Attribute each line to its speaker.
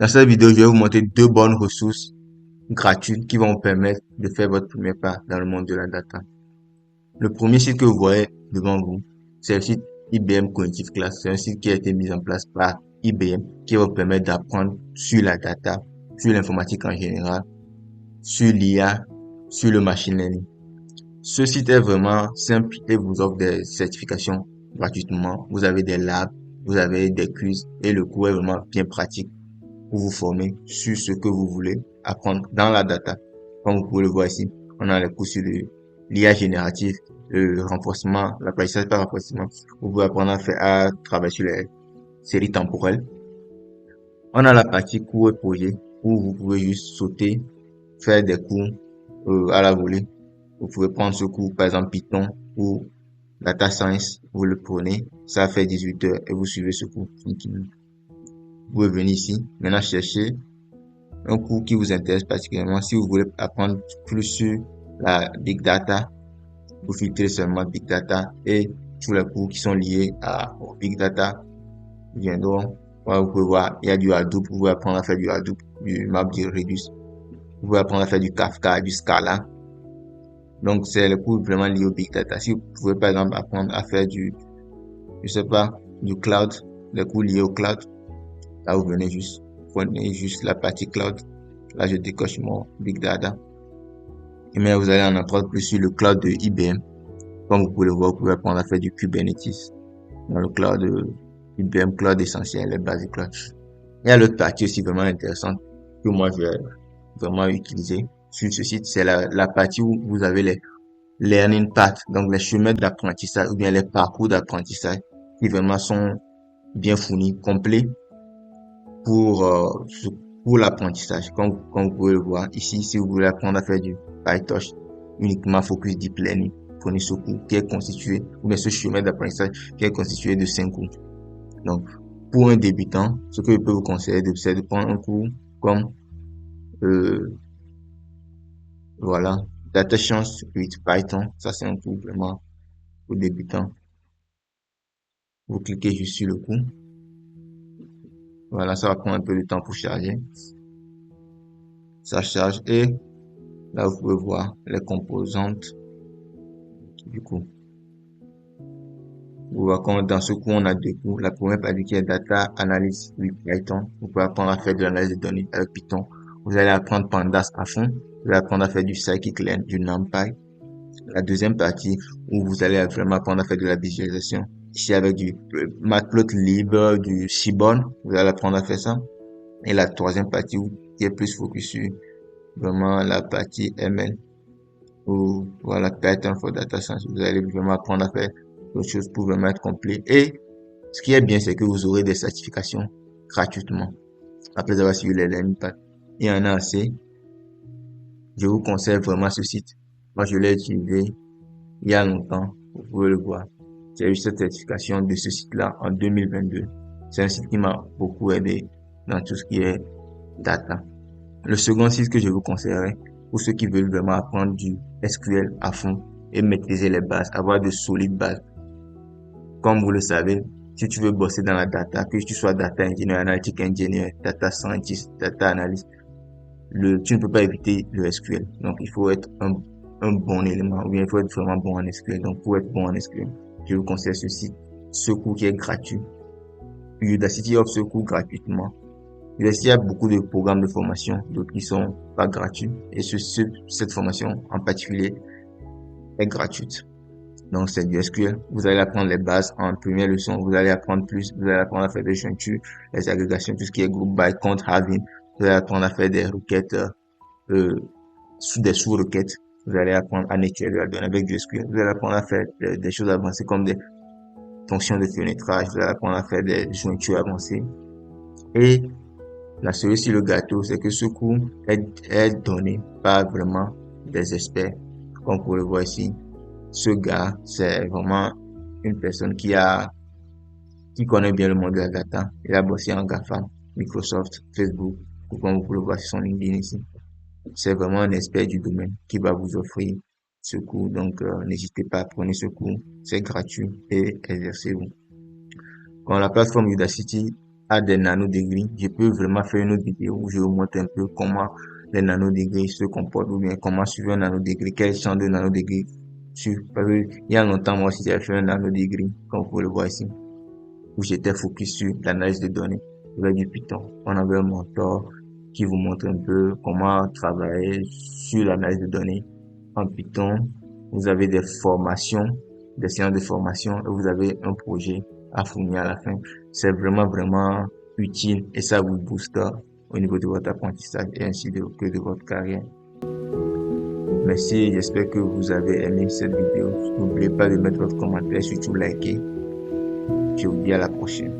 Speaker 1: Dans cette vidéo, je vais vous montrer deux bonnes ressources gratuites qui vont vous permettre de faire votre premier pas dans le monde de la data. Le premier site que vous voyez devant vous, c'est le site IBM Cognitive Class. C'est un site qui a été mis en place par IBM qui va vous permettre d'apprendre sur la data, sur l'informatique en général, sur l'IA, sur le machine learning. Ce site est vraiment simple et vous offre des certifications gratuitement. Vous avez des labs, vous avez des quiz et le cours est vraiment bien pratique pour vous former sur ce que vous voulez apprendre dans la data. Comme vous pouvez le voir ici, on a les cours sur l'IA générative, le renforcement, l'apprentissage par renforcement. Vous pouvez apprendre à travailler sur les séries temporelles. On a la partie cours et projet où vous pouvez juste sauter, faire des cours à la volée. Vous pouvez prendre ce cours, par exemple Python ou Data Science, vous le prenez, ça fait 18 heures et vous suivez ce cours. Vous pouvez venir ici, maintenant chercher un cours qui vous intéresse particulièrement. Si vous voulez apprendre plus sur la Big Data, vous filtrez seulement Big Data et tous les cours qui sont liés au Big Data viendront. Voilà, vous pouvez voir, il y a du Hadoop, vous pouvez apprendre à faire du Hadoop, du MapReduce. Vous pouvez apprendre à faire du Kafka, du Scala. Donc, c'est le cours vraiment lié au Big Data. Si vous pouvez, par exemple, apprendre à faire je sais pas, du cloud, les cours liés au cloud, là, vous venez juste, prenez juste la partie cloud. Là, je décoche mon Big Data. Et mais vous allez en apprendre plus sur le cloud de IBM. Comme vous pouvez le voir, vous pouvez apprendre à faire du Kubernetes dans le cloud de IBM Cloud Essentiel, les bases de cloud. Il y a l'autre partie aussi vraiment intéressante que moi je vais vraiment utiliser sur ce site. C'est la partie où vous avez les learning paths, donc les chemins d'apprentissage ou bien les parcours d'apprentissage qui vraiment sont bien fournis, complets pour, pour l'apprentissage. Comme vous pouvez le voir ici, si vous voulez apprendre à faire du PyTorch, uniquement focus deep learning, prenez ce cours qui est constitué, ou bien ce chemin d'apprentissage qui est constitué de 5 cours. Donc, pour un débutant, ce que je peux vous conseiller, c'est de prendre un cours comme, voilà, Data Science with Python. Ça, c'est un cours vraiment pour débutants. Vous cliquez juste sur le cours. Voilà, ça va prendre un peu de temps pour charger. Ça charge et là, vous pouvez voir les composantes du cours. Vous voyez comme dans ce cours, on a deux cours. La première partie qui est Data Analysis with Python. Vous pouvez apprendre à faire de l'analyse de données avec Python. Vous allez apprendre Pandas à fond. Vous allez apprendre à faire du Scikit-learn, du NumPy. La deuxième partie où vous allez vraiment apprendre à faire de la visualisation. Ici avec du Matplotlib, du Seaborn. Vous allez apprendre à faire ça. Et la troisième partie qui est plus focus sur vraiment la partie ML ou voilà Python for Data Science. Vous allez vraiment apprendre à faire d'autres choses pour vraiment être complet. Et ce qui est bien, c'est que vous aurez des certifications gratuitement après avoir suivi les learning paths. Il y en a assez. Je vous conseille vraiment ce site. Moi, je l'ai utilisé il y a longtemps. Vous pouvez le voir. J'ai eu cette certification de ce site-là en 2022. C'est un site qui m'a beaucoup aidé dans tout ce qui est data. Le second site que je vous conseillerais pour ceux qui veulent vraiment apprendre du SQL à fond et maîtriser les bases, avoir de solides bases. Comme vous le savez, si tu veux bosser dans la data, que tu sois data engineer, analytic engineer, data scientist, data analyst, tu ne peux pas éviter le SQL. Donc, il faut être un bon élément, ou bien il faut être vraiment bon en SQL. Donc, pour être bon en SQL, je vous conseille ce cours qui est gratuit. Udacity offre ce cours gratuitement. Udacity a beaucoup de programmes de formation, d'autres qui sont pas gratuits. Et cette formation en particulier est gratuite. Donc, c'est du SQL. Vous allez apprendre les bases en première leçon. Vous allez apprendre plus. Vous allez apprendre à faire des jointures, les agrégations, tout ce qui est group by, count, having. Vous allez apprendre à faire des requêtes, sous des sous-requêtes. Vous allez apprendre à nettoyer de la donnée avec du SQL. Vous allez apprendre à faire des choses avancées comme des fonctions de fenêtrage. Vous allez apprendre à faire des jointures avancées. Et la cerise sur le gâteau, c'est que ce cours est donné par vraiment des experts. Comme vous pouvez le voir ici, ce gars, c'est vraiment une personne qui connaît bien le monde de la data. Il a bossé en GAFA, Microsoft, Facebook, ou comme vous pouvez le voir sur son LinkedIn ici. C'est vraiment un expert du domaine qui va vous offrir ce cours. Donc, n'hésitez pas à prendre ce cours. C'est gratuit et exercez-vous. Quand la plateforme Udacity à des nanodegrés, je peux vraiment faire une autre vidéo où je vous montre un peu comment les nanodegrés se comportent ou bien comment suivre un nanodegré, quel champ de nanodegrés suivre. Parce que il y a longtemps, moi aussi, j'avais fait un nanodegré, comme vous pouvez le voir ici, où j'étais focus sur l'analyse de données avec du Python. On avait un mentor qui vous montre un peu comment travailler sur l'analyse de données en Python. Vous avez des formations, des séances de formation et vous avez un projet à fournir à la fin. C'est vraiment utile et ça vous booste au niveau de votre apprentissage et ainsi que de votre carrière. Merci, j'espère que vous avez aimé cette vidéo. N'oubliez pas de mettre votre commentaire, surtout liker. Je vous dis à la prochaine.